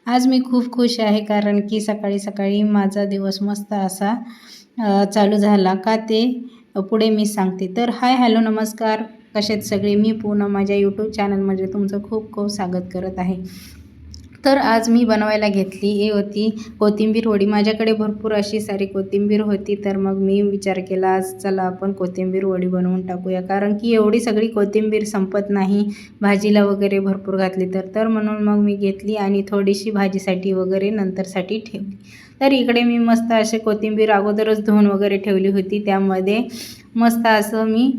आज मी खूप खुश आहे कारण की सकाळी सकाळी माझा दिवस मस्त असा चालू झाला का ते पुढे मी सांगते. तर हाय हॅलो नमस्कार, कसे आहेत सगळे. मी पूनम माझ्या यूट्यूब चॅनलमध्ये तुमचं खूप खूप स्वागत करत आहे. तर आज मी बनवायला घेतली ही होती कोथिंबीर वडी. माझ्याकडे भरपूर अशी सारी कोथिंबीर होती, तर मग मी विचार केला आज चला आपण कोथिंबीर वडी बनवून टाकूया, कारण की एवढी सगळी कोथिंबीर संपत नाही भाजीला वगैरे भरपूर घातली तर म्हणून मग मी घेतली आणि थोडीशी भाजीसाठी वगैरे नंतरसाठी ठेवली. तर इकडे मी मस्त असे कोथिंबीर अगोदरच धुवून वगैरे ठेवली होती. त्यामध्ये मस्त असं मी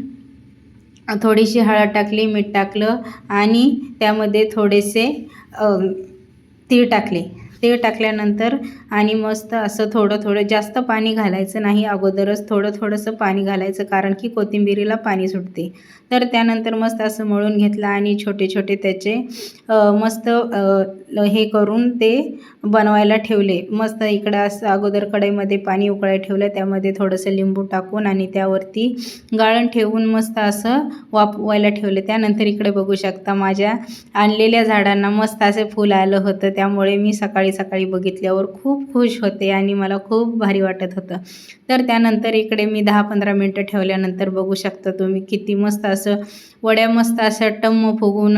थोडीशी हळद टाकली, मीठ टाकलं आणि त्यामध्ये थोडेसे तीळ टाकले. तीळ टाकल्यानंतर आणि मस्त असं थोडं जास्त पाणी घालायचं नाही, अगोदरच थोडंसं पाणी घालायचं कारण की कोथिंबीरीला पाणी सुटते. तर त्यानंतर मस्त असं मळून घेतलं आणि छोटे छोटे त्याचे मस्त हे करून ते बनवायला ठेवले. मस्त इकडं असं अगोदर कढईमध्ये पाणी उकळायला ठेवलं, त्यामध्ये थोडंसं लिंबू टाकून आणि त्यावरती गाळण ठेवून मस्त असं वाफवायला ठेवले. त्यानंतर इकडे बघू शकता माझ्या आणलेल्या झाडांना मस्त असे फूल आलं होतं. त्यामुळे मी सकाळी सकाळी बघितल्यावर खूप खुश होते आणि मला खूप भारी वाटत होतं. तर त्यानंतर इकडे मी 10-15 मिनटं ठेवल्यानंतर बघू शकता तुम्ही किती मस्त असं वड्या मस्त असं टम्म फुगून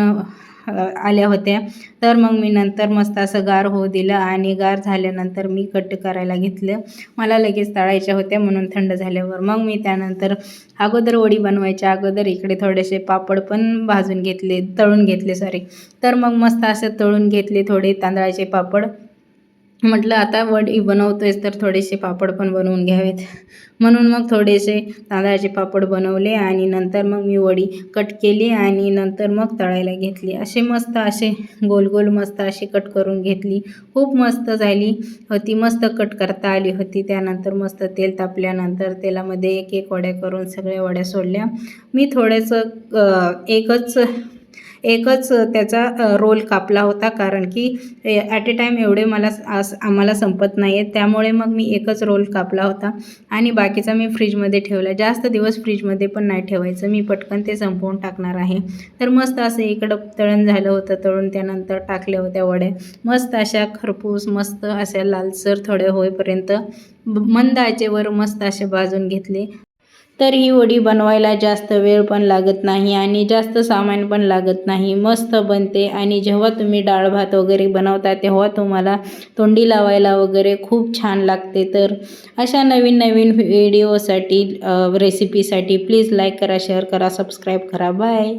आल्या होत्या. तर मग मी नंतर मस्त असं गार होऊ दिलं आणि गार झाल्यानंतर मी कट करायला घेतलं. मला लगेच तळायच्या होत्या म्हणून थंड झाल्यावर मग मी त्यानंतर अगोदर वडी बनवायच्या अगोदर इकडे थोडेसे पापड पण तळून घेतले सॉरी. तर मग मस्त असं तळून घेतले थोडे तांदळाचे पापड. म्हटलं आता वडी बनवतोयच तर थोडेसे पापड पण बनवून घ्यावेत, म्हणून मग थोडेसे तांदळाचे पापड बनवले आणि नंतर मग मी वडी कट केली आणि नंतर मग तळायला घेतली. असे मस्त असे गोल गोल मस्त अशी कट करून घेतली. खूप मस्त झाली होती, मस्त कट करता आली होती. त्यानंतर मस्त तेल तापल्यानंतर तेलामध्ये एक एक वड्या करून सगळ्या वड्या सोडल्या. मी थोडंसं एकच त्याचा रोल कापला होता, कारण की ॲट ए टाईम एवढे आम्हाला संपत नाही आहेत, त्यामुळे मग मी एकच रोल कापला होता आणि बाकीचा मी फ्रीजमध्ये ठेवला. जास्त दिवस फ्रीजमध्ये पण नाही ठेवायचं, मी पटकन ते संपवून टाकणार आहे. तर मस्त असं इकडं तळण झालं होतं, तळून त्यानंतर टाकल्या होत्या वड्या मस्त अशा खरपूस मस्त अशा लालसर थोड्या होईपर्यंत मंद आचेवर मस्त असे भाजून घेतले. तर ही वडी बनवायला जास्त वेळ पण लागत नाही आणि जास्त सामान पण लागत नाही, मस्त बनते. आणि जेव्हा तुम्ही डाळ भात वगैरे बनवता तेव्हा तुम्हाला तोंडी लावायला वगैरे खूप छान लागते. तर अशा नवीन नवीन व्हिडिओसाठी रेसिपीसाठी प्लीज लाईक करा, शेअर करा, सबस्क्राईब करा. बाय.